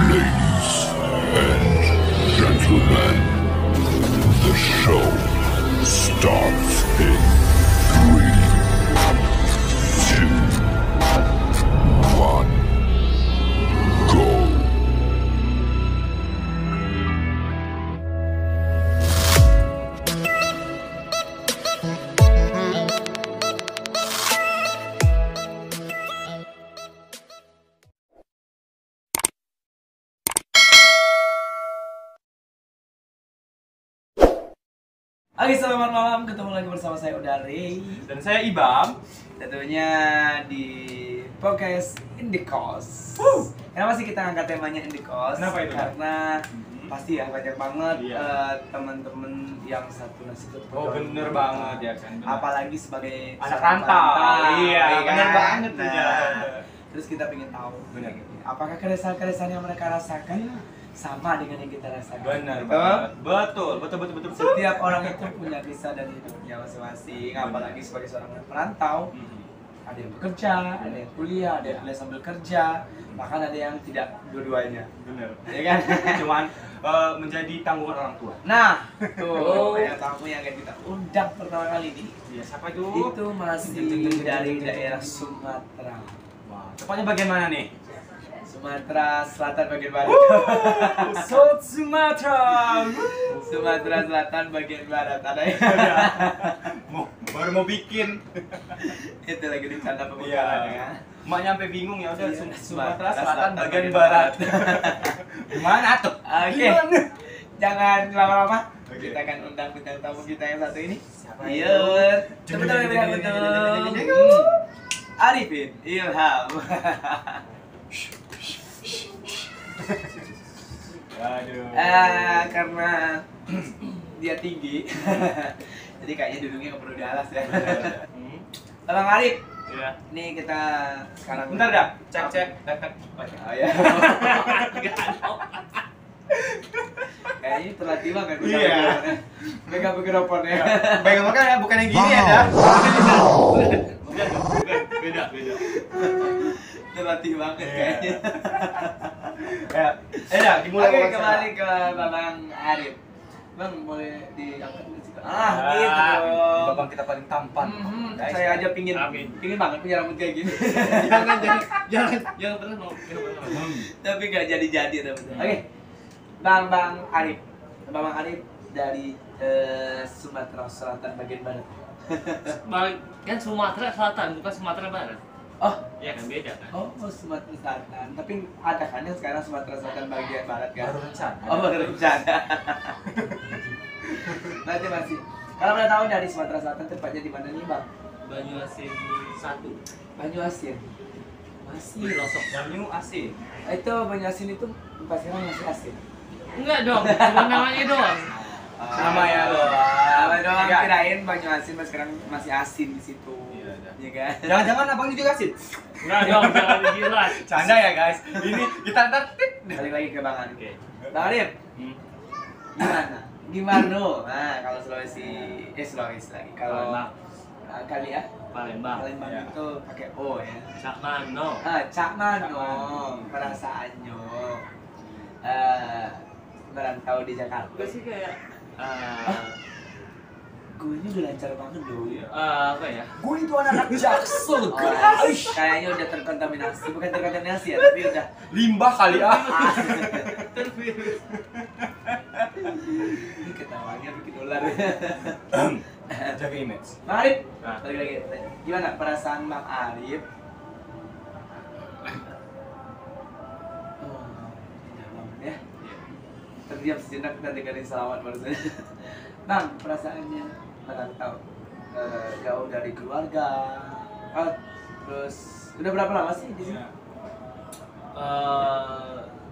Ladies and gentlemen, the show starts in 3, 2, 1, go. Oke, selamat malam. Ketemu lagi bersama saya Udari Dan saya Ibam. tentunya di podcast Indikos. Kenapa sih kita angkat temanya Indikos? Kenapa itu? Karena pasti ya banyak banget Iya. teman-teman yang satu nasib satu Oh, perjuangan. bener banget ya kan. Bener. Apalagi sebagai Anak seorang rantau. Iya, ya bener kan? banget tuh, Nah, ya. terus kita pengen tahu Bener. apakah keresahan-keresahan yang mereka rasakan sama dengan yang kita rasakan. Benar Betul? banget. Betul. Setiap orang itu punya kisah dan hidupnya masing-masing, apalagi sebagai seorang perantau. Ada yang bekerja, ada yang kuliah, ada yang kuliah sambil kerja, bahkan ada yang tidak dua-duanya. Bener. Ya kan? Cuman menjadi tanggungan orang tua. Nah, tuh yang tamu yang akan kita undang pertama kali ini Iya, siapa itu? itu masih dari daerah Sumatera. Wah, tepatnya bagian mana nih? Sumatera Selatan bagian barat. South Sumatera. Sumatera Selatan bagian barat ada ya? Baru mau bikin. Itu lagi dicanda pembukaan Iya. ya. Mak nyampe bingung ya udah Iya, Sumatera Selatan bagian barat. Gimana tuh? Oke. Gimana? Jangan lama-lama. Oke. Kita akan undang bintang tamu kita yang satu ini. Siapa Iya. itu? Betul. Arifin Ilham. Aduh. Karena dia tinggi. Jadi kayaknya duduknya nggak perlu di alas ya. Bang Arif, Iya. ini kita sekarang Bentar dah, cek. Oh ya. Kayaknya ini terlatih banget Iya. megang mikrofonnya. Baik makan ya, bukan yang gini ya, dah. Beda. Terlatih banget kayaknya. Ya, dah, dimulai. Oke, kembali ke Babang Arif. Bang, boleh diangkat dulu sih, Bang? Gitu dong. Babang kita paling tampan. Guys. Saya aja pingin Amin. banget punya rambut kayak gini. Jangan pernah mau. Tapi nggak jadi rambutnya. Oke, Bang Arif. Bang Arif dari Sumatera Selatan bagian barat. Kan Sumatera Selatan, bukan Sumatera Barat. Oh, Ya kan beda kan? oh Sumatera Selatan. Tapi ada kan yang sekarang Sumatera Selatan bagian barat kan? Baru rencana. Oh, baru rencana. Berarti masih. Kalau boleh tahu dari Sumatera Selatan tepatnya di mana nih, Bang? Banyuasin 1. Banyuasin. Masih. Pelosok. Banyu asin. Itu Banyuasin itu pasti masih asin. Enggak dong, cuma namanya doang. Nama ya doang. Nama doang, Enggak. kirain Banyuasin mas sekarang masih asin di situ. Iya, dah. Iya kan? Jangan-jangan abang juga asin. Enggak dong, jangan dijilat. Canda ya guys. Ini kita ntar Balik lagi ke Bang Arif. Oke. Bang Arif, Hmm. gimana? Gimana? Nah, kalau Sulawesi lagi. Kalau Palembang. kali ya, Palembang. Palembang Ya. itu pakai O ya. Cakmano. Cak Mano, perasaannya merantau di Jakarta. Gue sih kayak Gue ini udah lancar banget loh. apa ya? gue itu anak jaksel. Kayaknya udah terkontaminasi, bukan terkontaminasi ya, tapi udah Limbah kali ah. Tervirus. ini ketawanya bikin ular. Jaga image. Bang Arif, Nah. balik lagi. Gimana perasaan Bang Arif? Oh, indah banget ya. Terdiam sejenak dan dengerin salawat barusan. Bang, perasaannya merantau jauh dari keluarga. Terus udah berapa lama sih di sini?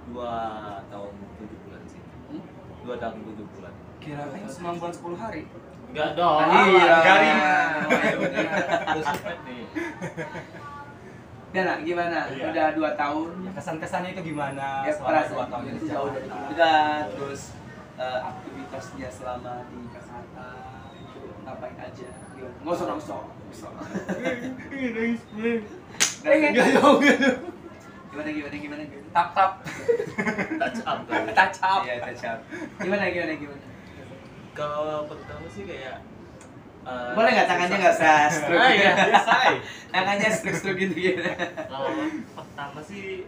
2 tahun 7 bulan sih. 2 tahun 7 bulan. Kirain 9 bulan 10 hari. Enggak dong. Iya. Garing. Oh, iya bener. Terus cepet nih. Gimana? Gimana? Iya. Udah 2 tahun. Ya, kesan-kesannya itu gimana Ya selama 2 perasaan tahun itu di jauh dari Jakarta? keluarga. Terus aktivitasnya selama di Jakarta itu ngapain aja? Gimana? Nggak usah nangis. Nangis gue. Nggak dong. Gimana? Tap. touch up kan. Touch up. Iya, touch up. Gimana? Kalau pertama sih kayak Boleh nggak tangannya nggak usah stroke? Ah, iya. Tangannya stroke gitu. Kalau pertama sih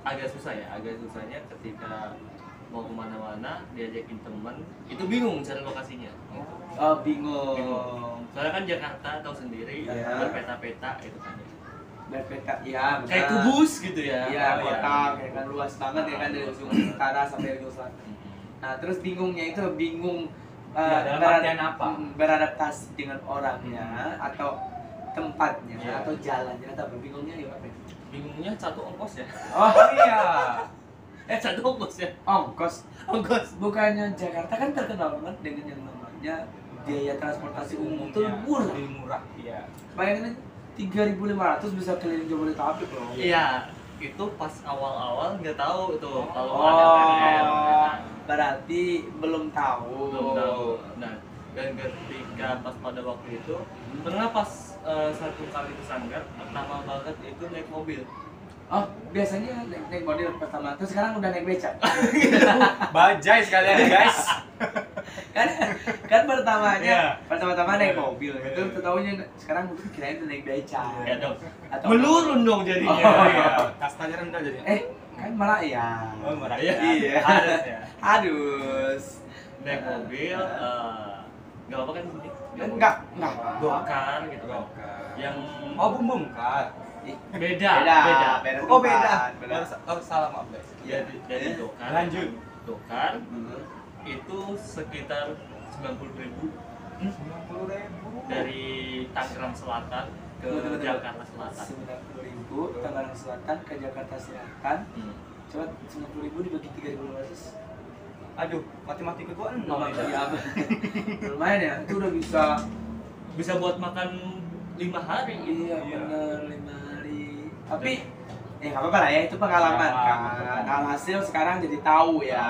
agak susah ya, agak susahnya ketika mau kemana-mana diajakin teman itu bingung cari lokasinya. Gitu. Oh, bingung. Soalnya kan Jakarta tahu sendiri, Iya. berpeta-peta itu kan. Berpeta, ya. Kayak kubus gitu ya. Iya, Oh, kotak, kayak kan luas banget ya kan dari ujung utara sampai ujung selatan. Nah, terus bingungnya itu bingung Ya, dalam artian apa? beradaptasi dengan orangnya atau tempatnya Iya. atau jalannya atau apa? Bingungnya ya apa? Bingungnya satu ongkos ya. Oh iya, Satu ongkos ya. ongkos. Ongkos. Bukannya Jakarta kan terkenal banget dengan yang namanya biaya transportasi umum tuh murah. Lebih murah. Iya. Bayangin 3.500 bisa keliling Jabodetabek loh. Iya, itu pas awal-awal nggak tahu tuh kalau Oh, ada PPL. berarti belum tahu. Belum tahu. Nah, dan ketika pas pada waktu itu pernah pas satu kali ke Sanggar pertama banget itu naik mobil. Oh, biasanya naik mobil pertama, terus sekarang udah naik beca. Bajai sekalian guys. kan pertamanya, Iya. pertama-tama naik mobil, itu tahunya sekarang mungkin kirain udah naik beca. Ya dong. Atau Menurun dong jadinya. Oh, Iya. Kastanya rendah jadi. kan malah ya. Oh, marah. Iya. Harus ya. Adus. Naik mobil nggak apa-apa kan sih? Enggak. Dokar gitu kan. Yang Oh, bum kan. beda. Oh, beda. Beda. Oh, salah maaf guys. Jadi dokar. Lanjut. Dokar itu sekitar 90.000 dari Tangerang Selatan ke Jakarta Selatan. 90.000 Tangerang Selatan ke Jakarta Selatan. Coba 90.000 dibagi 3.500. Aduh, matematika gua 0 Iya, apa? Lumayan ya, itu udah bisa buat makan 5 hari gitu. iya Iya. bener 5 hari. Tapi nggak apa-apa lah ya, itu pengalaman Ya, kan. Alhasil sekarang jadi tahu ya.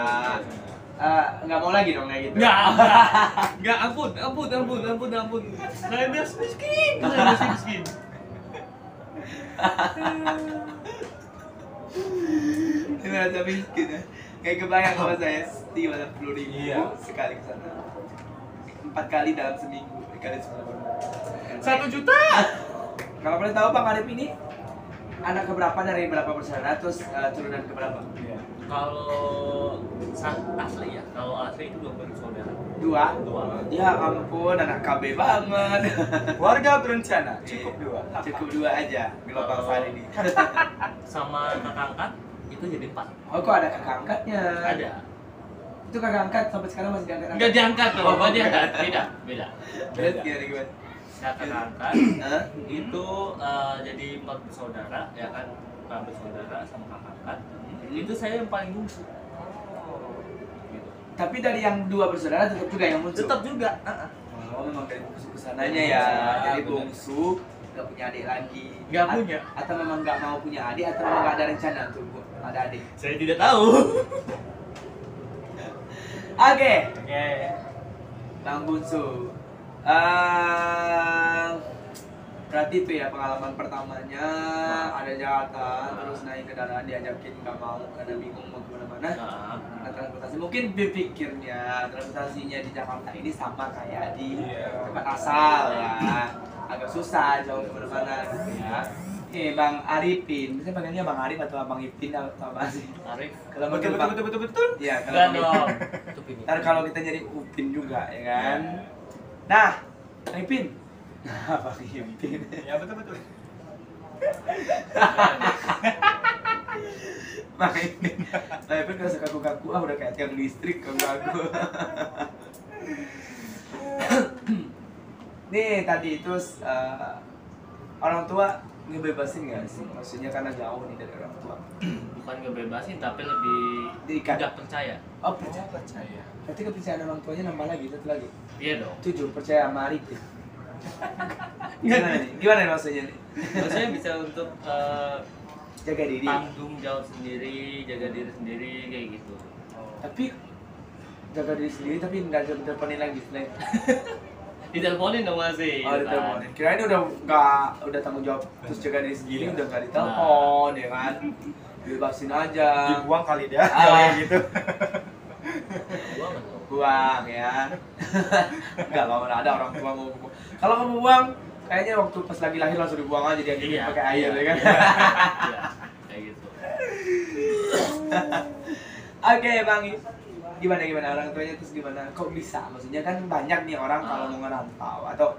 Nggak mau lagi dong kayak gitu. Enggak, ampun. Saya miskin. Merasa miskin ya. Kayak kebayang kalau saya 50.000 Iya. sekali ke sana. 4 kali dalam seminggu, dikali 90. 1 juta. Kalau boleh tahu Bang Arif ini anak keberapa dari berapa bersaudara, terus turunan keberapa? Iya. Kalau asli ya, kalau asli itu 2 bersaudara. Dua. Ya 2. ampun, anak KB banget. Keluarga berencana cukup 2. Cukup 2 aja gelombang sari ini. Sama kakak angkat itu jadi 4. Oh, kok ada kakak angkatnya? Ada. Itu kakak angkat sampai sekarang masih diangkat? Enggak diangkat tuh, Oh, enggak diangkat. Beda. Terus gimana? Kakak angkat Hah? itu jadi 4 bersaudara ya kan, 4 bersaudara sama kakak angkat. Itu saya yang paling bungsu. Gitu. Tapi dari yang 2 bersaudara tetap juga yang muncul? Tetap juga. Oh, memang dari bungsu kesananya ya. Jadi bungsu nggak punya adik lagi. Nggak punya. Atau memang nggak mau punya adik, atau memang nggak ada rencana untuk ada adik. Saya tidak tahu. Oke, Oke. Bang Bungsu. Berarti itu ya pengalaman pertamanya, ada Jakarta, terus naik kendaraan diajakin nggak mau karena bingung mau kemana-mana. Nah, transportasi mungkin berpikirnya transportasinya di Jakarta ini sama kayak di Iya. tempat asal ya, agak susah jauh kemana-mana gitu ya. Bang Arifin, bisa panggilnya Bang Arif atau Bang Ipin atau apa sih? Arif. Kalau manggil Bang- Betul. Iya, kalau Enggak manggil- dong. Ntar kalau kita jadi Upin juga ya kan. Nah, Bang Ipin. Nah, Bang Ipin. Ya betul. Bang Ipin. Bang Ipin gak suka kaku-kaku, udah kayak tiang listrik kaku-kaku. Nih tadi itu orang tua ngebebasin nggak sih? Maksudnya karena jauh nih dari orang tua. Bukan ngebebasin tapi lebih Diikat. tidak percaya. Oh, percaya. Percaya. Berarti kepercayaan orang tuanya nambah lagi, satu lagi. Iya dong. 7 percaya sama Arifin. Gimana nih? Gimana nih maksudnya nih? Maksudnya bisa untuk Jaga diri. tanggung jawab sendiri, jaga diri sendiri kayak gitu. Tapi jaga diri sendiri tapi nggak ada teleponin lagi selain Diteleponin dong masih. Oh, diteleponin. Kirain udah tanggung jawab terus jaga diri sendiri, udah nggak ditelepon, ya kan? Bebasin aja. Dibuang kali dia. Ah. Gitu. Buang ya. Enggak mau ada orang tua mau buang. Kalau kamu buang, kayaknya waktu pas lagi lahir langsung dibuang aja dia Iya, pakai air ya kan. Iya, kayak gitu. Oke, Bang. Gimana orang tuanya terus gimana? Kok bisa? Maksudnya kan banyak nih orang kalau mau ngerantau atau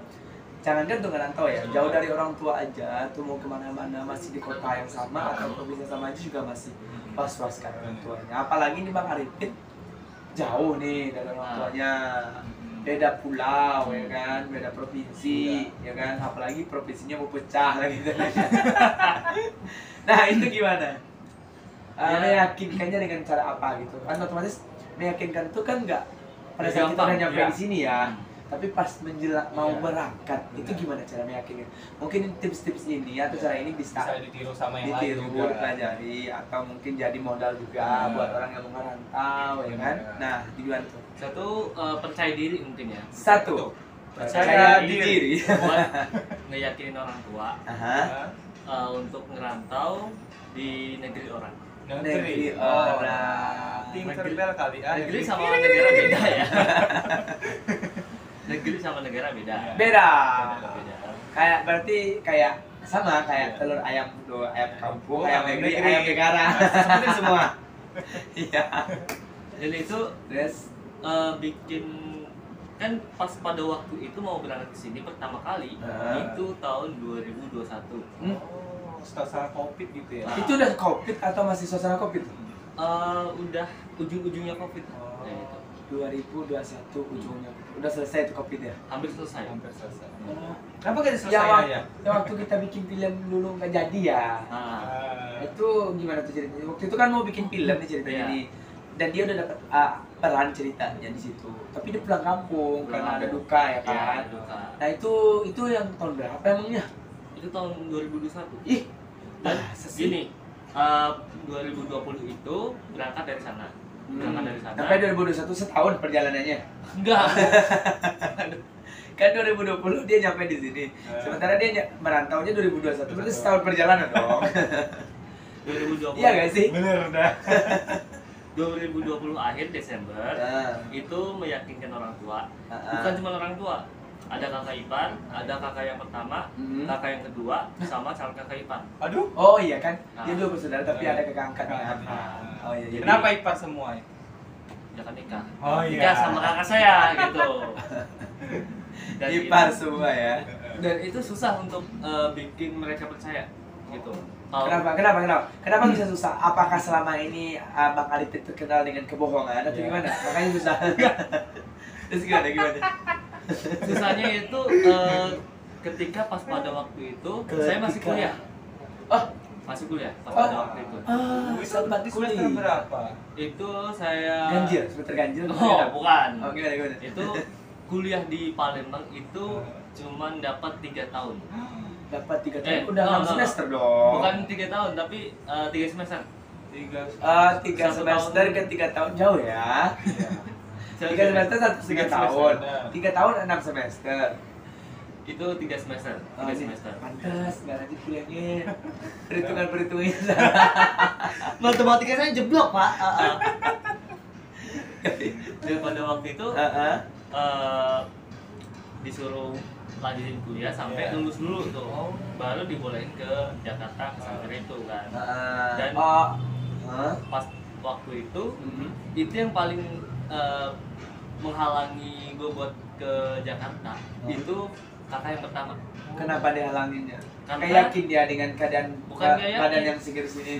jangankan tuh ngerantau ya, jauh dari orang tua aja tuh mau kemana-mana masih di kota yang sama atau provinsi sama aja juga masih was-was kan orang tuanya. Apalagi nih Bang Arifin jauh nih dari orang tuanya, beda pulau ya kan, beda provinsi ya kan, apalagi provinsinya mau pecah lagi. Nah itu gimana? Meyakinkannya dengan cara apa gitu? Kan otomatis meyakinkan itu kan nggak pada saat kita udah nyampe di sini ya, tapi pas menjelang mau berangkat itu gimana cara meyakinkan? Mungkin tips-tips ini atau cara ini bisa ditiru sama yang lain ditiru, juga. dipelajari atau mungkin jadi modal juga buat orang yang mau merantau ya kan? Nah gimana tuh? Satu, percaya diri mungkin ya. Satu, Percaya diri. Buat ngeyakinin orang tua Aha. untuk ngerantau di negeri orang. Negeri Oh, orang. Tinkerbell kali ya. Negeri sama negara beda ya. Negeri sama negara beda. Beda. Beda. Kayak berarti kayak sama kayak telur ayam tuh, ayam kampung, ayam negeri, ayam negara. Seperti semua. Iya. Dan itu Terus bikin kan pas pada waktu itu mau berangkat ke sini pertama kali itu tahun 2021. Setelah Covid gitu ya. itu udah Covid atau masih suasana Covid? Udah ujung-ujungnya Covid. Kayak gitu. 2021 ujungnya. Udah selesai itu Covid ya? Hampir selesai. Hampir selesai. Kenapa gak selesai ya? Yang waktu kita bikin film dulu nggak jadi ya? Nah, Itu gimana tuh ceritanya? Waktu itu kan mau bikin film nih ceritanya Iya. nih. Dan dia udah dapat peran ceritanya di situ. Tapi dia pulang kampung karena ada duka ya kan? ya, duka. Nah itu yang tahun berapa emangnya? Itu tahun 2021. Ih, Dan sesi. gini, 2020 itu berangkat dari sana. Berangkat dari sana. Sampai 2021 setahun perjalanannya. Enggak. Kan 2020 dia nyampe di sini. Sementara dia merantaunya 2021. Berarti setahun perjalanan dong. 2020. Iya gak sih? Bener dah. 2020 akhir Desember itu meyakinkan orang tua. Bukan cuma orang tua. Ada kakak ipar, ada kakak yang pertama, kakak yang kedua, sama calon kakak ipar. Aduh. Oh iya kan? Dia dua bersaudara tapi ada kakak angkatnya. Oh iya. Jadi Kenapa ipar semua? Ya kan nikah. Oh iya. Nikah sama kakak saya gitu. Dan ipar itu- semua ya. Dan itu susah untuk bikin mereka percaya gitu. Kenapa bisa susah? Apakah selama ini Bang Arifin terkenal dengan kebohongan atau gimana? Makanya susah. Terus gimana? Susahnya itu ketika pas pada waktu itu saya masih Ketika- kuliah. Oh, Masih kuliah pas Oh. pada waktu itu. sempat Semester kuliah. berapa? Itu saya Ganjil, semester ganjil. Oh, bukan. Oh, gimana? Itu kuliah di Palembang itu cuman dapat 3 tahun. Dapat 3 tahun, udah no, 6 no. semester dong. Bukan 3 tahun tapi 3 semester. 3 semester ke 3 tahun jauh ya. 3 semester 1,5 tahun. 3 tahun 6 semester. Itu 3 semester. 3 semester. Pantas, nggak lanjut kuliahnya. Perhitungan-perhitungan. Matematika saya jeblok, Pak. Dan pada waktu itu disuruh lanjutin kuliah sampai lulus dulu tuh. Baru dibolehin ke Jakarta pesantren itu kan. Dan pas waktu itu itu yang paling menghalangi gue buat ke Jakarta itu kakak yang pertama. Kenapa dia halanginnya? Karena- Kayak yakin dia dengan keadaan Bukan nggak yakin. badan yang seger sini.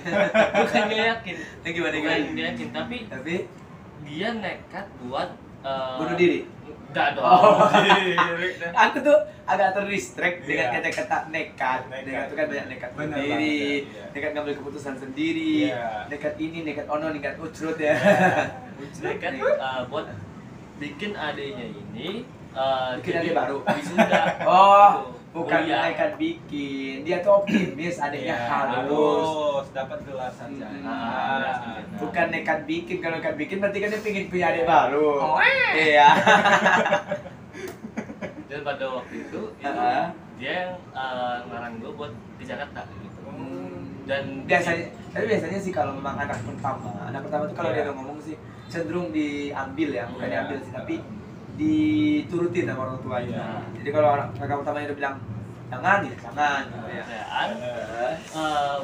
Bukan gak yakin. Gimana? Bukan gak yakin, tapi Tapi dia nekat buat bunuh diri. Enggak dong. Oh. Aku tuh agak terdistract dengan Iya. kata-kata nekat. Nekat. Nekat itu kan banyak nekat Bener sendiri, banget, iya. nekat ngambil keputusan sendiri, Iya. nekat ini, nekat ono, nekat ucrut ya. Nekat buat bikin adanya ini Bikin jadi adik baru. wisuda. Oh, Gitu. bukan Kuliah. nekat bikin. Dia tuh optimis, adiknya harus. harus dapat gelar sarjana. Bukan nekat bikin. Kalau nekat bikin berarti kan dia pengen punya adik baru. Oh, Iya. Dan pada waktu itu dia yang ngarang gue buat ke Jakarta gitu. Dan biasanya sih kalau memang anak pertama tuh kalau dia udah ngomong sih cenderung diambil ya, bukan diambil sih, tapi diturutin sama orang tuanya. Jadi kalau kakak pertamanya udah bilang jangan gitu ya.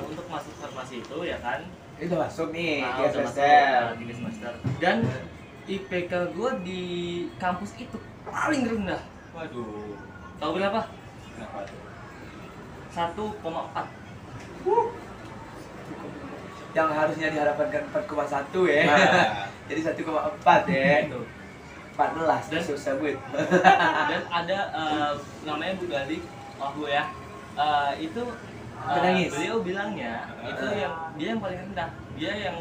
Untuk masuk farmasi itu ya kan, itu masuk nih, udah masuk 3 semester. Dan IPK gue di kampus itu paling rendah. Waduh. Tahu berapa? Kenapa tuh? 1,4. Yang harusnya diharapkan 4,1 ya. Jadi 1,4 ya. Gitu. 14 Dan susah buat. Dan ada namanya Bu Gali, Bu ya. Itu beliau bilangnya itu yang dia yang paling rendah. Dia yang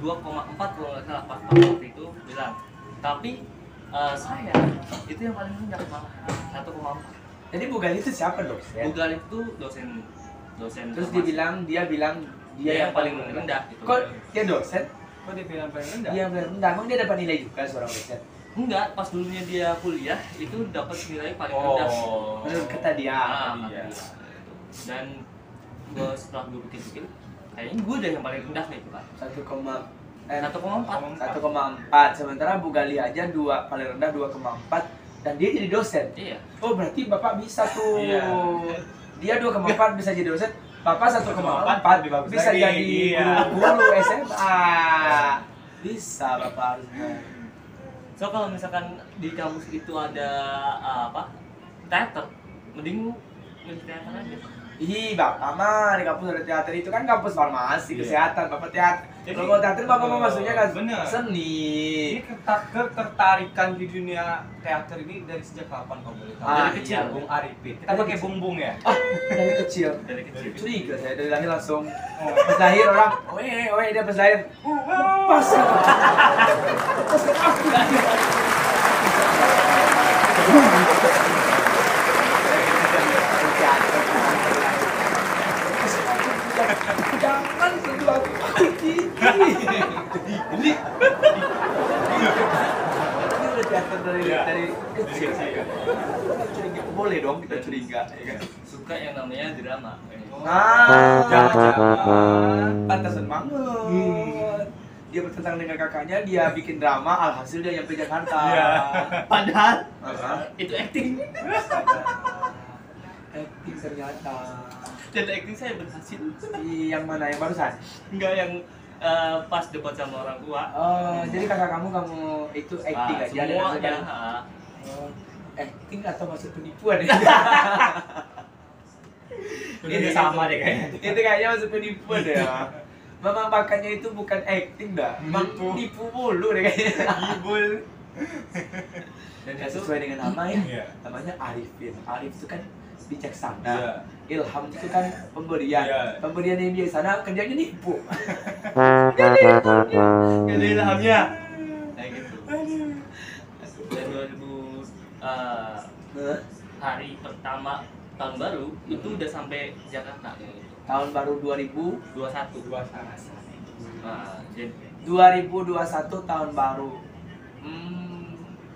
2,4 kalau nggak salah pas waktu itu bilang. Tapi saya itu yang paling rendah malah 1,4. Jadi Bu Gali itu siapa dok? Bu Gali itu dosen. Terus dia bilang dia yang paling rendah. Gitu. Kok dia dosen? Kok dia bilang paling rendah? Dia paling rendah. Emang dia dapat nilai juga seorang dosen? Enggak, pas dulunya dia kuliah itu dapat nilai paling rendah. Menurut kata dia. Dan setelah gue pikir-pikir, kayaknya gue udah yang paling rendah itu kan. 1,4. Sementara Bu Gali aja paling rendah 2,4 dan dia jadi dosen. Iya. Oh berarti bapak bisa tuh. Iya. Dia 2,4 bisa jadi dosen. Bapak 1,4 bisa lagi. jadi guru SMA. Bisa bapak harusnya. So kalau misalkan di kampus itu ada teater, mending milih teater aja. Ih, bapak mah di kampus ada teater itu kan kampus farmasi, kesehatan, bapak teater. Kalau mau teater bapak mau masuknya kan seni. Ini ketertarikan di dunia teater ini dari sejak kapan kau boleh tahu? Dari kecil. Bung Arifin. Kita pakai bung ya? Dari kecil. Dari kecil. Curiga saya dari lahir langsung. Pas lahir orang, oe dia pas lahir. Pas. Jangan sentuh aku gigi. Ini udah teater dari kecil. Curiga boleh dong kita curiga, ya kan? Suka yang namanya drama. Jangan-jangan. Pantasan banget. Dia bertentang dengan kakaknya, dia bikin drama, alhasil dia nyampe Jakarta. Padahal itu acting. Acting ternyata. Dan acting saya berhasil. Yang mana yang barusan? Enggak yang pas debat sama orang tua. Oh, jadi kakak kamu itu acting aja dan semuanya. Acting atau maksud penipuan ya? Ini sama deh kayaknya. Itu kayaknya maksud penipuan ya. Memang bakatnya itu bukan acting dah, memang nipu mulu deh kayaknya. Ibul. Dan sesuai dengan nama ya, Iya. namanya Arifin. Arif itu kan bijaksana. Iya. Ilham itu kan pemberian. Iya. Pemberian yang bijaksana kerjanya nipu. Gak ada ilhamnya. Kayak gitu. Dan 2000 hari pertama tahun baru itu udah sampai Jakarta. Tahun baru 2021. 21. Jadi 2021 tahun baru.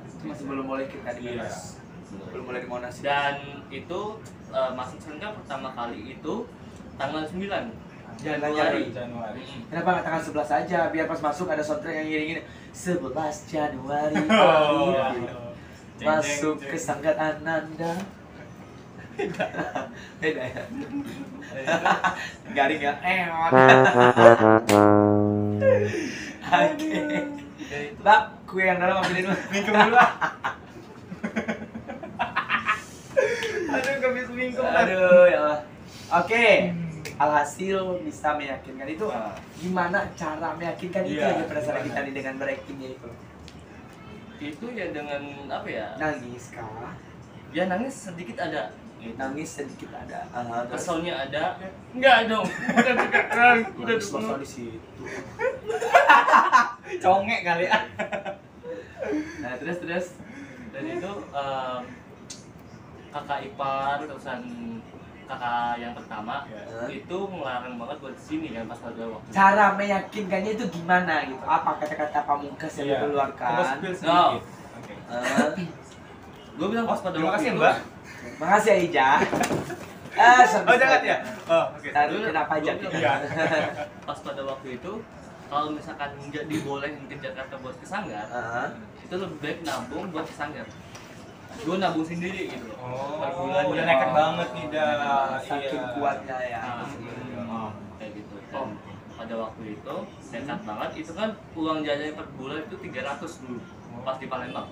Itu masih belum boleh kita di Monas. Belum boleh di Monas. Dan itu masuk senja pertama kali itu tanggal 9 Januari. Kenapa nggak tanggal 11 aja? Biar pas masuk ada soundtrack yang ngiringin 11 Januari. Masuk ke Sanggar Ananda. Beda ya. Garing ya. Oke. Bab, kue yang dalam ambilin dulu. Mingkem dulu ah. Aduh, gak bisa mingkem. Aduh, ya Allah. Oke. Alhasil bisa meyakinkan itu. Gimana cara meyakinkan itu Iya, yang penasaran kita nih dengan beraktingnya itu? itu ya dengan apa ya? Nangis kah? Ya nangis sedikit ada. Nangis sedikit ada. Keselnya ada. Enggak dong. Udah dekat. Udah di situ. Congek kali ah. Nah, terus Dan itu kakak ipar terusan kakak yang pertama itu ngelarang banget buat sini kan pas pada waktu cara meyakinkannya itu gimana gitu? Apa kata-kata pamungkas yang dikeluarkan? Coba spill sedikit. Gue bilang pas pada Terima waktu kasih itu, Mbak. Makasih ya Ija. Oh jangan ya. Oh oke. Taruh kena pajak Gua kita. bilang, pas pada waktu itu kalau misalkan nggak dibolehin ke Jakarta buat ke Sanggar, itu lebih baik nabung buat ke Sanggar. Gue nabung sendiri gitu. Per bulan Udah ya. nekat banget nih dah. Saking kuatnya ya. Kayak gitu. Dan pada waktu itu nekat banget. Itu kan uang jajannya per bulan itu 300 dulu pas di Palembang.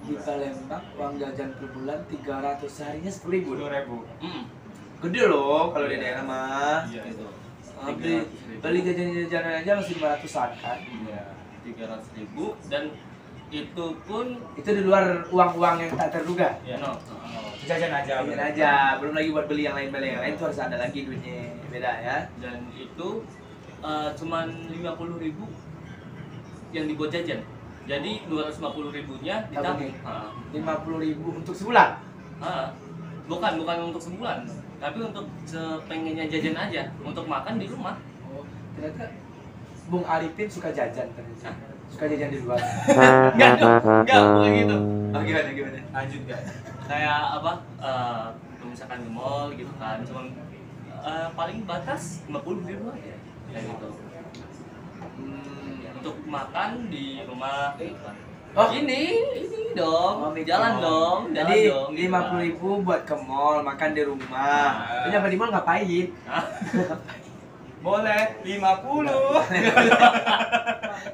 Di Palembang uang jajan per bulan 300, seharinya 10.000. 10.000. Gede loh kalau di daerah mah. Iya. Gitu. Beli jajan-jajanan aja masih 500-an kan. Iya. 300.000 dan itu pun Itu di luar uang-uang yang tak terduga. Iya. no. Jajan aja. Jajan aja, belum lagi buat beli yang lain tuh harus ada lagi duitnya, beda ya. Dan itu cuman 50.000 yang dibuat jajan. Jadi 250.000-nya ditabung. Tabungnya. 50.000 untuk sebulan. Bukan untuk sebulan, tapi untuk sepengennya jajan aja, untuk makan di rumah. Oh, ternyata Bung Arifin suka jajan ternyata. Suka jajan di luar. Enggak, bukan gitu. Oh, gimana? Lanjut guys. Kayak apa? Misalkan di mall gitu kan, cuman paling batas 50.000 aja. Kayak gitu. Untuk makan di rumah gitu kan. Oh. Ini dong, jalan dong, Jadi jalan dong. 50.000 buat ke mall, makan di rumah. Lu nyampe di mall ngapain? Boleh 50.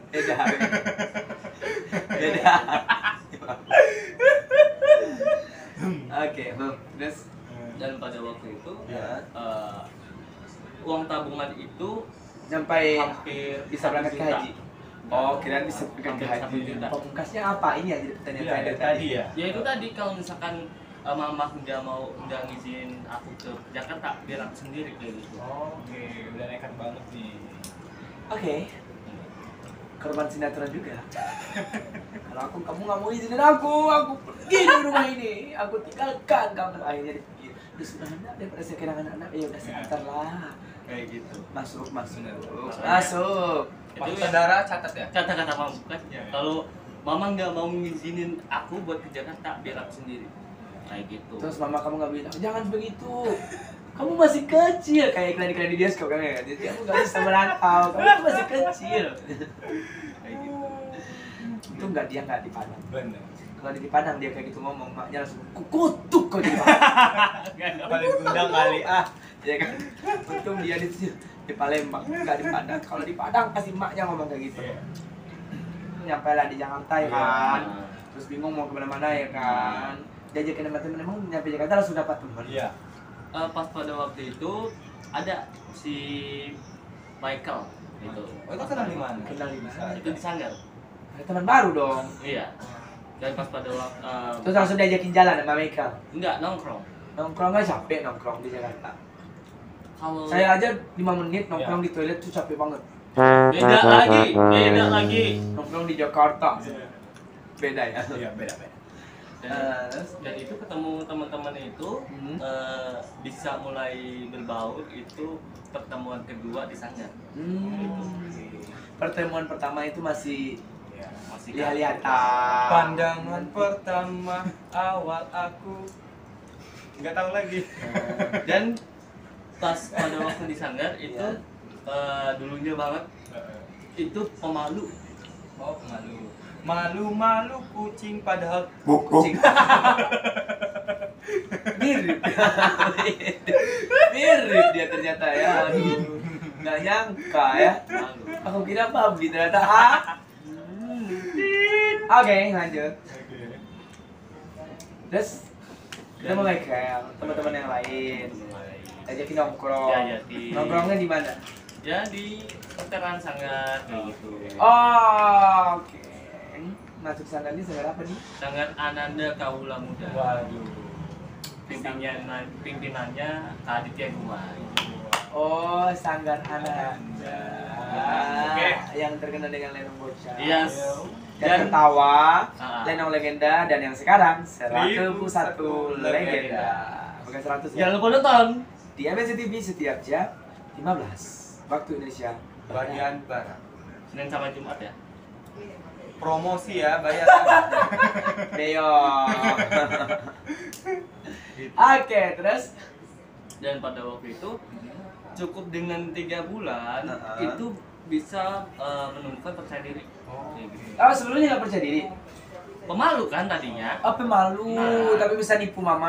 Beda. Beda. Oke, terus Dan pada waktu itu ya, uang tabungan itu sampai hampir bisa berangkat ke haji. Oh, kirain bisa berangkat ke Hampir haji. 1 juta. Pemungkasnya apa? Ini yang jadi pertanyaan saya Tadi ya. Ya itu tadi kalau misalkan mama udah ngizinin aku ke Jakarta biar aku sendiri kayak gitu. Oke, udah nekat banget nih. Oke. Korban sinetron juga. Kalau kamu nggak mau izinin aku pergi dari rumah ini, aku tinggalkan kamu. Akhirnya dipikir, udah sudah ada daripada saya kehilangan anak, ya udah sebentar lah. Kayak gitu. Masuk. Pak Itu saudara catat ya. Kata-kata mama kan. Ya. Kalau mama nggak mau ngizinin aku buat ke Jakarta biar aku sendiri. Kayak gitu. Terus mama kamu nggak bilang, jangan begitu. Kamu masih kecil, kayak iklan-iklan di bioskop kan ya. Jadi kamu nggak bisa merantau, kamu masih kecil. Kayak gitu. Itu dia nggak dipandang. Bener. Kalau dia dipandang dia kayak gitu ngomong, maknya langsung kukutuk kau di Palembang. Paling gundang kali Ya kan? Untung dia di Palembang nggak di Padang. Kalau di Padang pasti maknya ngomong kayak gitu. Iya. Nyampe lah di Jakarta ya kan. Iya. Terus bingung mau kemana-mana ya kan. Diajakin sama temen, emang nyampe Jakarta langsung dapat teman. Iya. Pas pada waktu itu ada si Michael gitu. Oh itu kenal di mana? Kenal di mana? Itu di Sanggar. Ada teman baru dong. Iya. Dan pas pada waktu Terus langsung diajakin jalan sama mereka. enggak nongkrong. Nongkrong nggak capek nongkrong di Jakarta. Kalau Saya aja 5 menit nongkrong di toilet tuh capek banget. beda lagi. Nongkrong di Jakarta. Beda ya. Iya beda. Dan itu ketemu teman-teman itu bisa mulai berbaur itu pertemuan kedua di Sanggar. Pertemuan pertama itu masih Masih lihat-lihatan. Pandangan pertama awal aku nggak tahu lagi. Dan pas pada waktu di Sanggar itu dulunya banget itu pemalu. Oh malu kucing padahal Kucing. mirip dia ternyata ya. Aduh, nggak nyangka ya. Malu. Aku kira babi ternyata. Oke, lanjut. Terus kita mulai ke teman-teman yang lain. Ajakin nongkrong. Diajakin. Nongkrongnya di mana? Ya di sekitaran Sanggar kayak gitu. Oh, oke. Masuk sana ini Sanggar apa nih? Sanggar Ananda Kaula Muda. waduh. Pimpinannya Kak Aditya Gumai. Oh, Sanggar Ananda. Oke. Yang terkenal dengan Lenong Bocah. Yes. Dan Tertawa, Ah. Lenong Legenda, dan yang sekarang 1001 101 Legenda. Bukan 100 ya. Jangan lupa nonton. Di MNC TV setiap jam 15 waktu Indonesia Bagian barat. Senin sampai Jumat ya. Promosi ya, bayar. Beo. Oke, terus Dan pada waktu itu cukup dengan 3 bulan itu bisa menumbuhkan percaya diri. Kayak gitu. oh sebelumnya nggak percaya diri. Pemalu kan tadinya. Oh pemalu, tapi bisa nipu mama.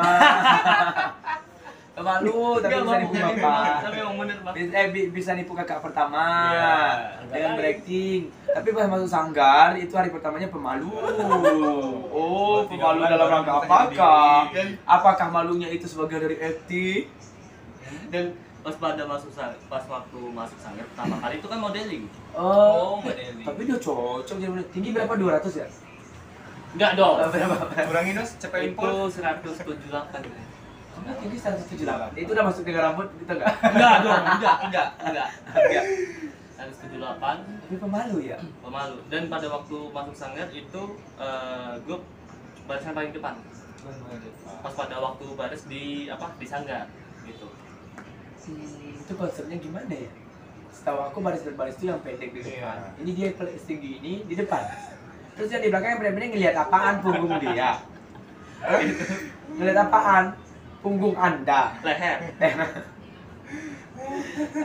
Pemalu, tapi bisa nipu papa. Tapi yang bener Pak. Bisa nipu kakak pertama Iya. dengan berakting. Tapi pas masuk sanggar itu hari pertamanya pemalu. Oh, pemalu dalam rangka apakah? Apakah malunya itu sebagian dari acting? Dan pas waktu masuk sanggar pertama kali itu kan modeling. Oh, modeling. tapi dia cocok jadi model. Tinggi berapa? 200 ya? Enggak dong. Berapa? Kurangin Nus, cepetin Itu pul. 178. Kamu tinggi 178. Itu udah masuk dengan rambut gitu enggak? Enggak dong, enggak. 178. Tapi pemalu ya? Pemalu. Dan pada waktu masuk sanggar itu gue barisan paling depan. Pas pada waktu baris di sanggar gitu. Itu konsepnya gimana ya? Setahu aku baris-baris itu yang pendek di depan. Ini dia setinggi ini di depan. Terus yang di belakang yang benar-benar ngelihat apaan punggung dia? Ngelihat apaan? Punggung Anda. Leher.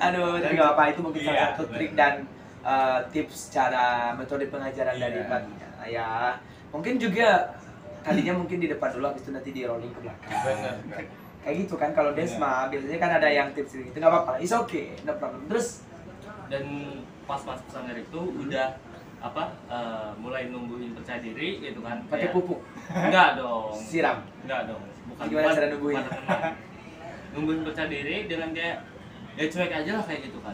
Aduh, tapi nggak apa-apa, itu mungkin salah satu trik dan tips cara metode pengajaran dari Mbaknya ya. Mungkin juga tadinya mungkin di depan dulu, habis itu nanti di rolling ke belakang. Kayak gitu kan, kalau Desma biasanya kan ada yang tips gitu, nggak apa-apa, it's okay, no problem. Terus Dan pas masuk sanggar itu udah mulai numbuhin percaya diri gitu kan. pakai Kayak- pupuk, Enggak dong. siram. Enggak dong. Gimana cara numbuhin? Numbuhin percaya diri dengan dia ya cuek aja lah kayak gitu kan.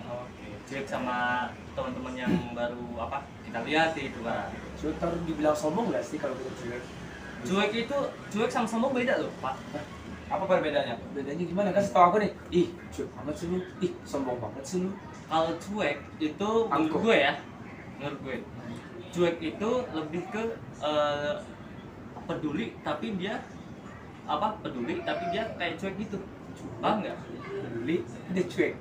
Cuek sama teman-teman yang baru kita lihat gitu kan. Shooter dibilang sombong nggak sih kalau kita cuek? Cuek sama sombong beda loh, Pak. Apa perbedaannya? Bedanya gimana? Kan setahu aku nih, ih cuek banget sih lu, ih sombong banget sih lu. Kalau cuek itu menurut Angkuh. gue, cuek itu lebih ke peduli tapi dia kayak cuek gitu. Paham nggak? Peduli, dia cuek.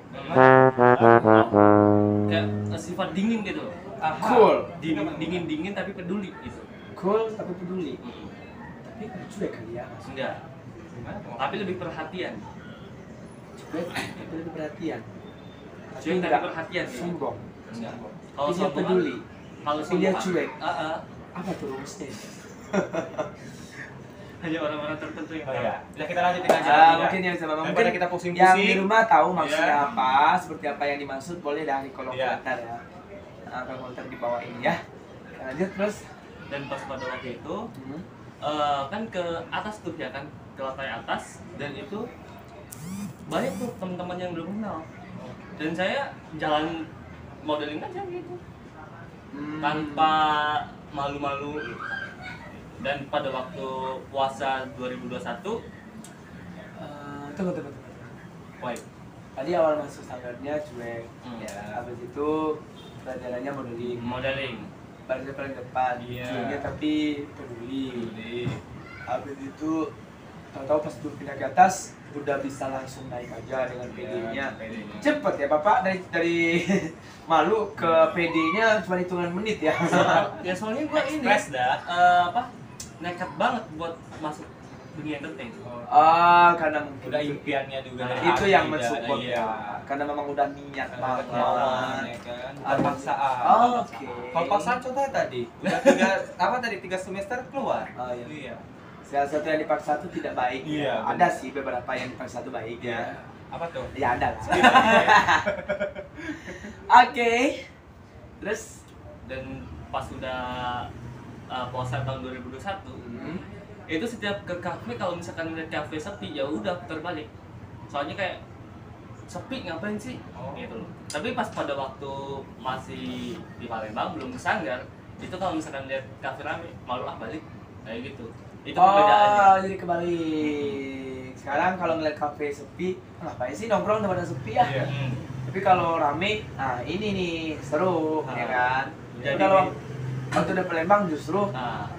Kayak sifat dingin gitu. Cool. Dingin tapi peduli gitu. Cool tapi peduli. Tapi kan cuek kali ya. Enggak. Tapi lebih perhatian. Cuek tapi lebih perhatian. Cuek tapi enggak perhatian. sombong. Enggak. Tapi dia peduli. Kalau Tapi dia sombong, cuek. Apa tuh rumusnya? Hanya orang-orang tertentu yang Oh tahu. ya, udah kita lanjutin aja. Mungkin yang sama Daripada mungkin kita yang pusing-pusing. di rumah tahu maksudnya Iya. apa, seperti apa yang dimaksud, boleh dari kolom Iya. komentar ya. Kolom komentar di bawah ini ya. Lanjut terus. Dan pas pada waktu itu Hmm. kan ke atas tuh ya kan, ke lantai atas, dan itu banyak tuh teman-teman yang belum kenal. Dan saya jalan modeling aja gitu. Tanpa malu-malu gitu. Dan pada waktu puasa 2021, Tunggu. woi, Tadi awal masuk sanggarnya cuek, Ya. habis itu pelajarannya modeling. barisnya paling depan, Iya. cueknya tapi peduli. Habis itu tahu-tahu pas itu pindah ke atas udah bisa langsung naik aja dengan PD-nya. Cepet ya Bapak, dari malu ke PD-nya cuma hitungan menit ya. Ya soalnya gua ini Express dah. nekat banget buat masuk dunia entertain. Karena mungkin Udah impiannya juga. Nah, dari itu hati yang dah, mensupport iya. ya. Karena memang udah niat banget. Ya kan? Bukan paksaan. Oke. Kalau paksaan contohnya tadi, udah tiga semester keluar. Oh, iya. Iya. Salah satu yang dipaksa itu tidak baik. Iya, Ada sih beberapa yang dipaksa itu baik ya. Apa tuh? Ya ada lah. Oke. Terus Dan pas udah puasa tahun 2021, itu setiap ke kafe kalau misalkan ngeliat kafe sepi ya udah putar balik. Soalnya kayak sepi ngapain sih gitu loh. Tapi pas pada waktu masih di Palembang belum ke Sanggar, itu kalau misalkan lihat kafe rame malu balik kayak gitu. Itu perbedaannya. jadi kebalik. Sekarang kalau ngeliat kafe sepi, ngapain sih nongkrong tempat yang sepi ya? Iya. Tapi kalau rame, nah ini nih seru, ya kan? Jadi Kalau waktu di Palembang justru Nah,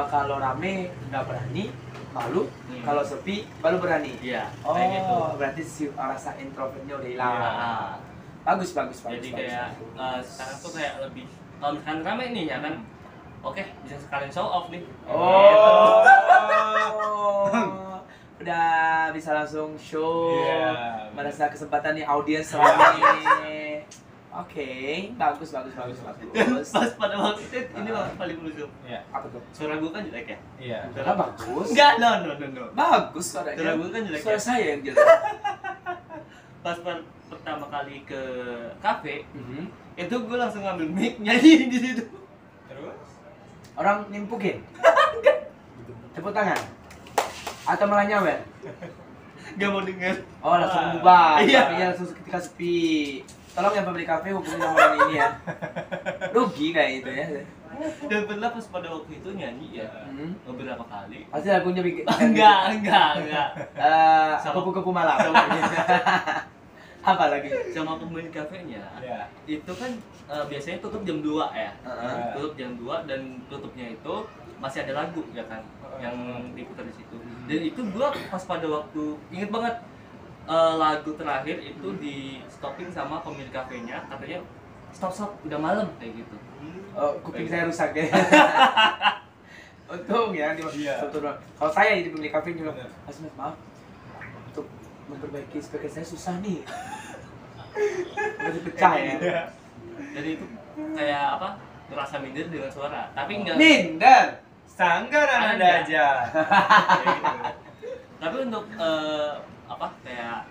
kalau rame nggak berani, malu. Hmm. Kalau sepi baru berani. iya, Oh, kayak gitu. berarti si rasa introvertnya udah hilang. Iya. Bagus. Jadi kayak sekarang tuh kayak lebih kalau misalkan rame nih ya kan, oke bisa sekalian show off nih. Oh. Udah bisa langsung show. Merasa kesempatan nih audiens rame. Oke, bagus. Pas pada waktu itu ini paling lucu. Iya. Apa tuh? Suara gue kan jelek ya? Iya. Suara bagus. Enggak, no. Bagus suaranya. Suara gue kan jelek Suara ya? saya yang jelek. Pas pertama kali ke kafe, itu gue langsung ngambil mic nyanyi di situ. Terus? Orang nimpukin. Tepuk tangan. Atau malah nyawer. Gak mau denger. Oh, langsung bubar. Iya. Kafenya langsung ketika sepi. Tolong yang pemilik kafe hubungi nomor ini ya. Rugi kayak itu ya. Dan pernah pas pada waktu itu nyanyi ya beberapa kali. Pasti lagunya bikin. Enggak. Kupu-kupu malam. Apa lagi? Sama pemilik kafenya. Iya. Itu kan biasanya tutup jam 2 ya. Heeh. Tutup jam 2 dan tutupnya itu masih ada lagu ya kan yang diputar di situ. Dan itu gua pas pada waktu inget banget lagu terakhir itu di stopin sama pemilik kafenya, katanya stop udah malam kayak gitu. Oh, kuping saya rusak ya. Untung ya di kalau saya jadi pemilik kafe juga, Mas maaf untuk memperbaiki speaker saya susah nih. Masih pecah ya. Jadi itu kayak apa? Ngerasa minder dengan suara, tapi enggak Minder. Sanggaran Anda aja. Kayak gitu. Tapi untuk apa kayak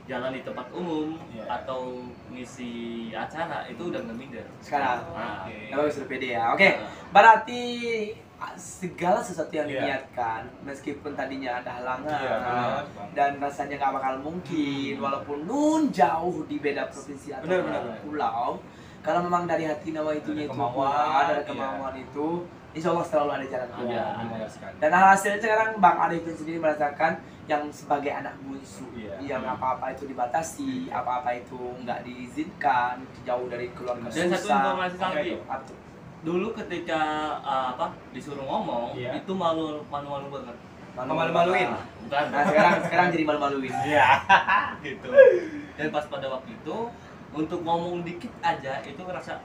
jalan di tempat umum atau ngisi acara itu udah nggak minder Sekarang. Nah, Bagus udah pede ya. Oke. Berarti segala sesuatu yang diniatkan meskipun tadinya ada halangan dan rasanya nggak bakal mungkin walaupun nun jauh di beda provinsi atau pulau, kalau memang dari hati nama itunya itu kuat, ada kemauan itu, insya Allah selalu ada jalan keluar. Dan hasilnya sekarang Bang Arifin sendiri merasakan yang sebagai anak bungsu, yang apa-apa itu dibatasi, apa-apa itu nggak diizinkan, jauh dari keluarga susah. dan satu informasi lagi, Apa? dulu ketika apa disuruh ngomong itu malu banget. Malu-maluin? Bukan. Nah sekarang jadi malu-maluin. Iya. Gitu. Dan pas pada waktu itu untuk ngomong dikit aja itu ngerasa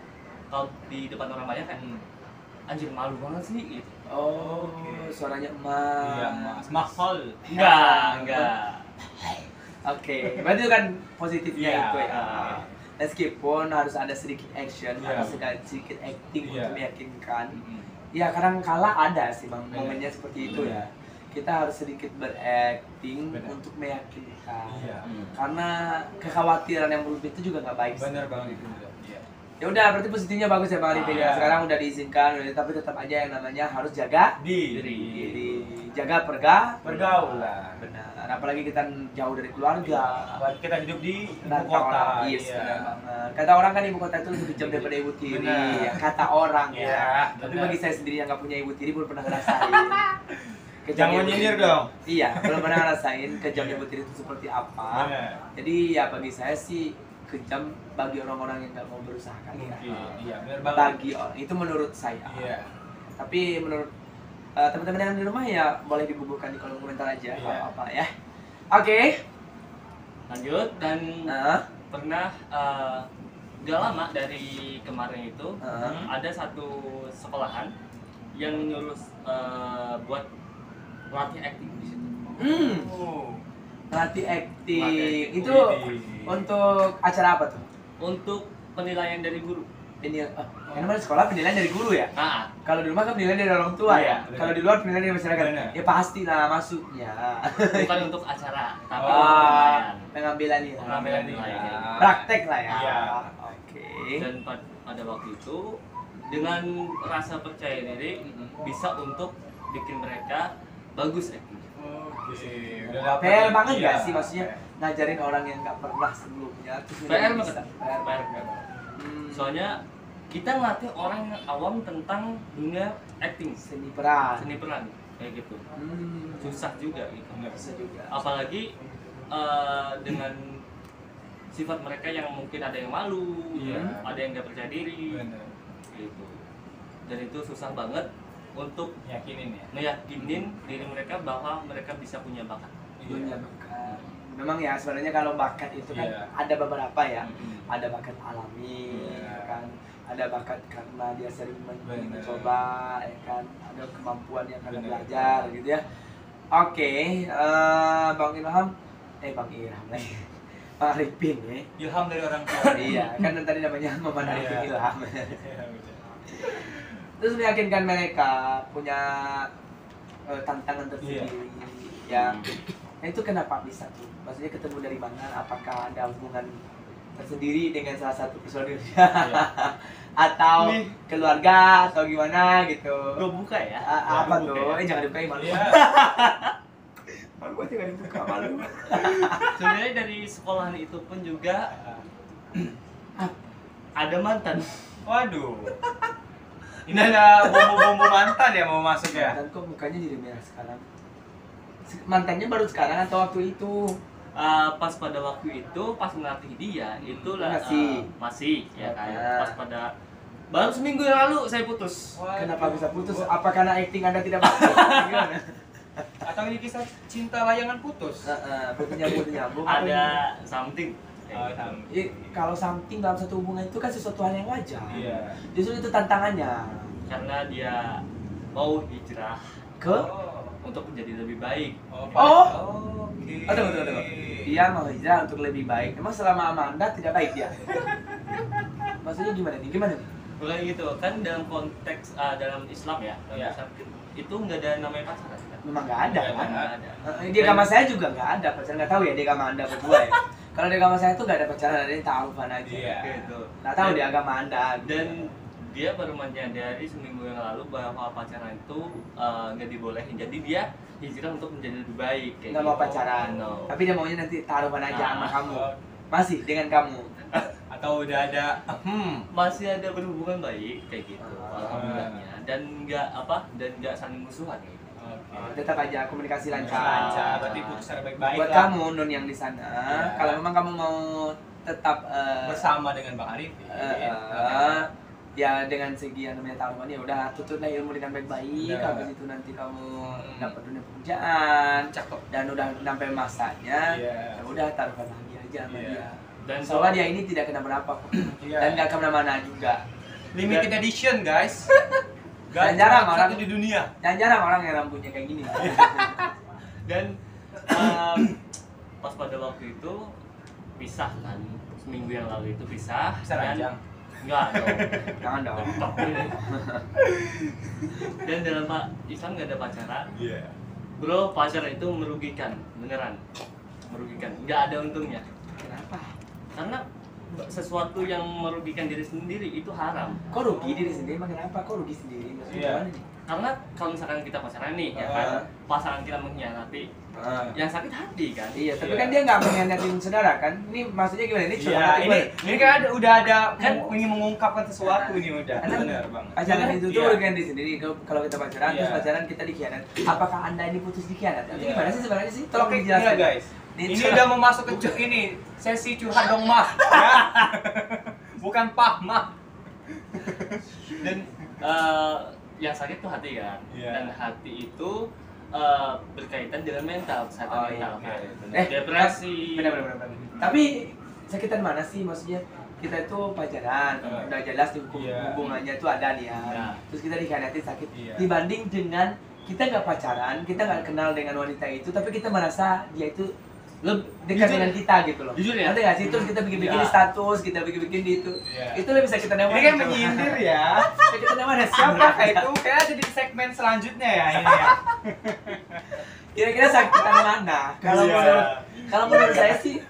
kalau di depan orang banyak kan anjir malu banget sih gitu. Oh, suaranya emas. Iya, Mas. Mahal. Enggak. Oke, berarti itu kan positifnya itu ya. Ah. Meskipun harus ada sedikit action, harus sedikit acting untuk meyakinkan. Ya kadang kala ada sih bang momennya seperti itu ya. Kita harus sedikit berakting untuk meyakinkan. Karena kekhawatiran yang berlebih itu juga nggak baik. Bener banget itu. Ya udah, berarti positifnya bagus ya Bang Arifin ya. Sekarang udah diizinkan, tapi tetap aja yang namanya harus jaga diri. Jaga pergaulan. Benar. Apalagi kita jauh dari keluarga. Kita hidup di ibu Kata kota. orang, yes, benar banget. Kata orang kan ibu kota itu lebih kejam daripada ibu tiri. Ya, kata orang ya. Tapi bagi saya sendiri yang nggak punya ibu tiri belum pernah ngerasain. Jangan nyindir dong. Iya, belum pernah ngerasain kejam ibu tiri itu seperti apa. Jadi ya bagi saya sih kejam bagi orang-orang yang nggak mau berusaha kali ya. Iya, benar banget. Bagi orang itu menurut saya. Iya. Tapi menurut teman-teman yang di rumah ya boleh dibubuhkan di kolom komentar aja apa ya. Oke. Lanjut dan pernah gak lama dari kemarin itu ada satu sekolahan yang nyuruh buat latih acting di situ. Latih acting. Itu untuk acara apa tuh? Untuk penilaian dari guru. Yang namanya sekolah penilaian dari guru ya? Kalau di rumah kan penilaian dari orang tua ya? Kalau di luar penilaian dari masyarakat. Ya pasti lah masuknya. Bukan untuk acara, tapi pengambilan nilai. Praktek lah ya. Oke. Dan pada waktu itu dengan rasa percaya diri bisa untuk bikin mereka bagus acting. PR banget nggak sih maksudnya ngajarin orang yang nggak pernah sebelumnya terus PR bisa. Soalnya kita ngelatih orang yang awam tentang dunia acting, seni peran kayak gitu. Susah juga gitu. Susah juga. Apalagi dengan sifat mereka yang mungkin ada yang malu, ada yang nggak percaya diri, gitu. Dan itu susah banget untuk meyakinin diri mereka bahwa mereka bisa punya bakat. Punya bakat. Memang ya sebenarnya kalau bakat itu kan ada beberapa ya. Ada bakat alami, kan. ada bakat karena dia sering Bener. mencoba, ya kan, ada kemampuan yang karena belajar gitu ya. Oke, Bang Ilham, Bang Ilham lagi, Bang Arifin ya. Ilham dari orang tua. Iya, kan tadi namanya Muhammad Arifin Iya. Ilham. Terus meyakinkan mereka punya tantangan tersendiri. Ya, nah itu kenapa bisa tuh? Maksudnya ketemu dari mana? Apakah ada hubungan tersendiri dengan salah satu personilnya? Atau keluarga atau gimana gitu? Gue buka ya. Apa Gua tuh? buka ya. Jangan dibukain malu. Iya. Malu gue jangan dibuka malu. Sebenarnya dari sekolahan itu pun juga ada mantan. Waduh. Ini ada bumbu-bumbu mantan ya mau masuk ya? Dan kok mukanya jadi merah sekarang? Mantannya baru sekarang atau waktu itu? Pas pada waktu itu, pas melatih dia, itulah Masih. ya kan. Oke. Pas pada baru seminggu yang lalu saya putus. Kenapa bisa putus? Apa karena acting Anda tidak bagus? Gimana? Atau ini kisah cinta layangan putus? Bernyambung. Ada something. Kalau something dalam satu hubungan itu kan sesuatu hal yang wajar. Iya. Justru itu tantangannya. Karena dia mau hijrah Ke? untuk menjadi lebih baik. Oke. Tunggu. Dia mau hijrah untuk lebih baik. Emang selama sama Anda tidak baik dia? Maksudnya gimana nih? Bukan gitu kan, dalam konteks dalam Islam ya. Dalam Iya. Islam itu nggak ada namanya pacaran kan? Memang nggak ada kan? Nggak ada. Di agama saya juga nggak ada pacaran. Nggak tahu ya di agama Anda berdua ya. Kalau di agama saya tuh nggak ada pacaran, ada yang ta'arufan aja. Iya. Gitu. Nggak tahu di agama Anda. Dan dia baru menyadari seminggu yang lalu bahwa pacaran itu nggak dibolehin. Jadi dia hijrah untuk menjadi lebih baik. Kayak nggak mau gitu. pacaran. No. Tapi dia maunya nanti ta'arufan aja sama Nah. kamu. Masih dengan kamu. Atau udah ada Masih ada berhubungan baik kayak gitu, Ah. alhamdulillahnya. Dan nggak saling musuhan gitu. Tetap aja komunikasi lancar. lancar, berarti putus secara baik-baik Buat lah. kamu Nun yang di sana, Iya. kalau memang kamu mau tetap Bersama dengan Bang Arif. ya dengan segi yang namanya ta'arufan, ya udah tutuplah ilmu dengan baik-baik. Udah. Habis itu nanti kamu dapat dunia pekerjaan Cakep. dan udah sampai masanya, Iya. ya udah ta'arufan lagi aja sama Iya. dia. Dan Soalnya dia ini tidak kenapa-napa kok. Iya. Dan gak kemana-mana juga. Limited edition, guys. Dan jarang satu orang di dunia. Dan jarang orang yang rambutnya kayak gini. dan pas pada waktu itu pisah kan, seminggu yang lalu itu pisah. Bisa ranjang. Enggak dong. Jangan dong. Dan dalam Islam nggak ada pacaran. Iya. Bro, pacaran itu merugikan, beneran merugikan. Nggak ada untungnya. Kenapa? Karena sesuatu yang merugikan diri sendiri itu haram. Kok rugi diri sendiri? Emang kenapa? Kok rugi sendiri? Maksudnya Iya. gimana nih? Karena kalau misalkan kita pacaran nih, ya kan, pasangan kita mengkhianati, yang sakit hati kan. Iya, tapi Iya. kan dia nggak mengkhianatin saudara kan? Ini maksudnya gimana? Ini Iya, curhat ini kan udah ada Kan- ingin mengungkapkan sesuatu ini udah. Karena Benar, Bang. pacaran itu tuh Iya. merugikan diri sendiri. Kalau kita pacaran, Iya. terus pacaran kita dikhianat. Apakah Anda ini putus dikhianat? Atau Iya. gimana sih sebenarnya sih? Tolong Oke, dijelaskan. iya, guys. Ini curhat. udah mau masuk ke ini sesi curhat dong mah, ya. Bukan pah mah. Dan yang sakit tuh hati kan. Iya. Dan hati itu berkaitan dengan mental, kesehatan Oh, iya, mental. oke. Kan. Depresi. Benar. Tapi sakitan mana sih? Maksudnya kita itu pacaran, udah jelas di Iya. hubungannya tuh ada nih ya. Iya. Terus kita dikhianati sakit. Iya. Dibanding dengan kita nggak pacaran, kita nggak kenal dengan wanita itu, tapi kita merasa dia itu dekat Jujur dengan ya? kita gitu loh. Jujur ya? Ngerti nggak sih? Terus kita bikin-bikin Iya. status, kita bikin-bikin di itu. Iya. Itu lebih sakit mana? Ini kan menyindir ya. Sakit mana sih? Siapa itu? Kayak ada di segmen selanjutnya ya ini ya. Kira-kira sakitan mana? Kalau Iya. menurut saya sih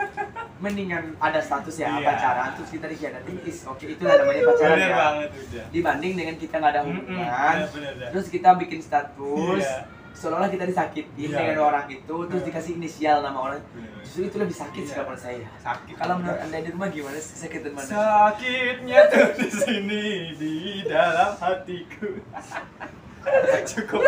mendingan ada status ya Iya. pacaran terus kita dikhianati oke itulah namanya pacaran Bener ya. banget udah. Dibanding dengan kita nggak ada hubungan, Bener. terus kita bikin status Iya. seolah-olah kita disakitin Iya. dengan orang itu, terus dikasih inisial nama orang. Bener. Justru itu lebih sakit sih Iya. kalau menurut saya. Sakit. Kalau menurut anda di rumah gimana sih sakitan mana? Sakitnya tuh di sini di dalam hatiku. Cukup.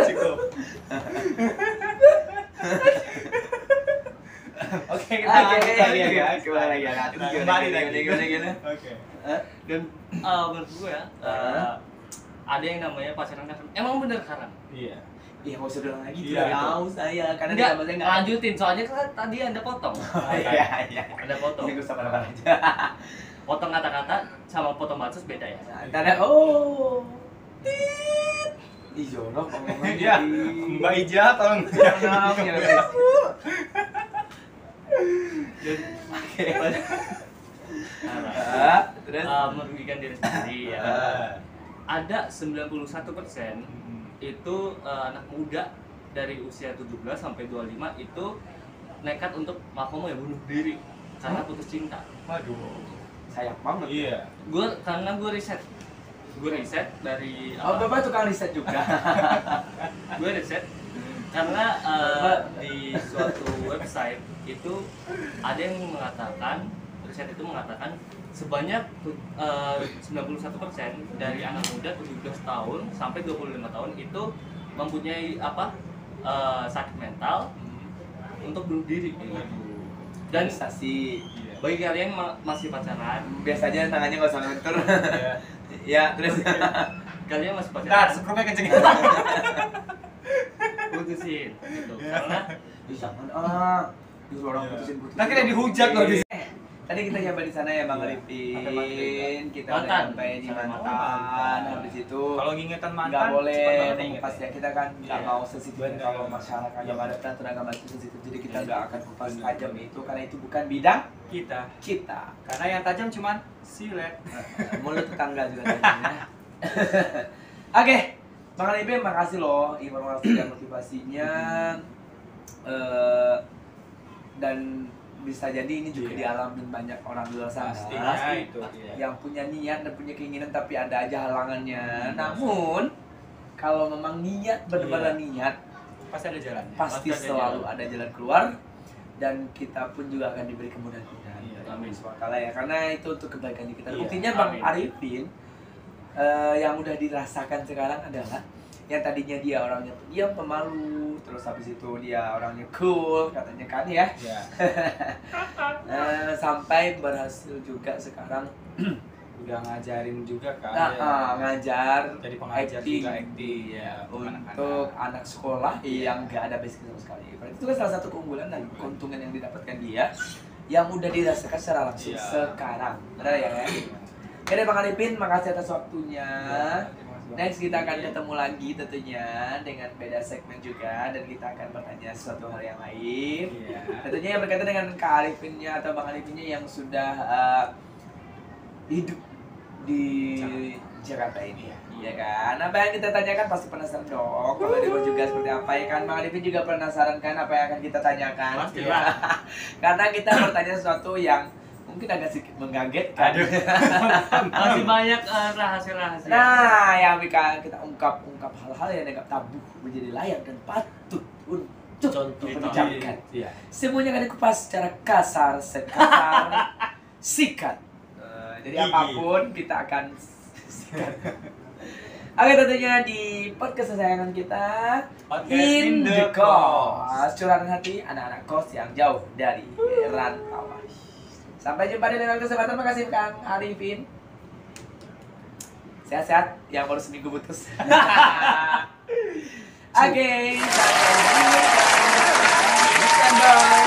Oke, kita lanjut lagi ya guys. Kembali lagi ya. Kita kembali lagi. Gimana? Oke. Dan menurut gue ya, ada yang namanya pacaran kan emang bener haram. Iya. Iya nggak usah ulang lagi. Iya, Tidak itu. tahu saya karena di Enggak, kamar saya nggak. lanjutin soalnya kan tadi Anda potong. Iya. Anda potong. Ini gue sama aja. potong kata-kata sama potong bansos beda ya. Ada Ih jorok ngomongnya. Iya, Mbak Ija tolong jangan terus merugikan diri sendiri ya. Ada 91% itu anak muda dari usia 17 sampai 25 itu nekat untuk melakukan bunuh diri karena putus cinta. Waduh. Sayang banget. Iya. Karena gue riset dari Bapak tukang riset juga. gue riset karena di suatu website itu ada yang mengatakan, riset itu mengatakan sebanyak 91% dari anak muda 17 tahun sampai 25 tahun itu mempunyai sakit mental untuk bunuh diri. Dan bagi kalian masih pacaran, biasanya tangannya nggak usah ngetur. Ya, terus kalian masih Bentar, pacaran, sekrupnya kenceng. putusin gitu. Karena bisa kan justru orang putusin. Nah, kira dihujat loh di Tadi kita nyampe di sana ya Bang Arifin, kita udah sampai di mantan. Habis itu kalau ngingetan mantan nggak boleh inget kupas ya, kita kan nggak mau sensitif. Kalau masyarakat yang ada peraturan agama itu sensitif, jadi kita nggak akan kupas tajam itu karena itu bukan bidang kita. Karena yang tajam cuman silet. Mulut tetangga juga tajamnya. Oke, Bang Arifin makasih loh informasi dan motivasinya. Dan bisa jadi ini juga dialamin banyak orang di luar sana. Pastinya itu. Yang punya niat dan punya keinginan tapi ada aja halangannya. Namun kalau memang niat benar-benar niat, Pasti ada jalan. pasti Pasti ada selalu jalan. ada jalan keluar dan kita pun juga akan diberi kemudahan. Amin. Swakala ya, karena itu untuk kebaikan kita. Iya, Buktinya Bang amin. Arifin yang udah dirasakan sekarang adalah yang tadinya dia orangnya pendiam, pemalu, terus habis itu dia orangnya cool katanya kan ya. Iya. Sampai berhasil juga sekarang Udah ngajarin juga kan. ngajar Jadi pengajar acting juga acting ya untuk anak sekolah yang nggak ada basic sama sekali. Berarti itu kan salah satu keunggulan dan keuntungan yang didapatkan dia yang udah dirasakan secara langsung sekarang. Benar ya kan? Oke deh Bang Arifin, makasih atas waktunya. Next kita akan ketemu lagi tentunya dengan beda segmen juga dan kita akan bertanya sesuatu hal yang lain. Tentunya yang berkaitan dengan Kak Arifinnya atau Bang Arifinnya yang sudah hidup di Jakarta ini ya kan? Apa yang kita tanyakan pasti penasaran dong. Kalau Dewa juga seperti apa ya kan? Bang Arifin juga penasaran kan apa yang akan kita tanyakan? Pasti ya. Karena kita bertanya sesuatu yang mungkin agak sedikit mengagetkan. Masih banyak rahasia-rahasia. Nah, yang kita ungkap hal-hal yang dianggap tabu menjadi layak dan patut untuk diperbincangkan. Semuanya akan dikupas secara kasar, sikat. Jadi apapun kita akan sikat. Oke, tentunya di podcast kesayangan kita, In The Kos, curahan hati anak-anak kos yang jauh dari rantauan. Sampai jumpa di lain kesempatan. Makasih Kang Arifin. Sehat-sehat yang baru seminggu putus. Oke, sampai jumpa.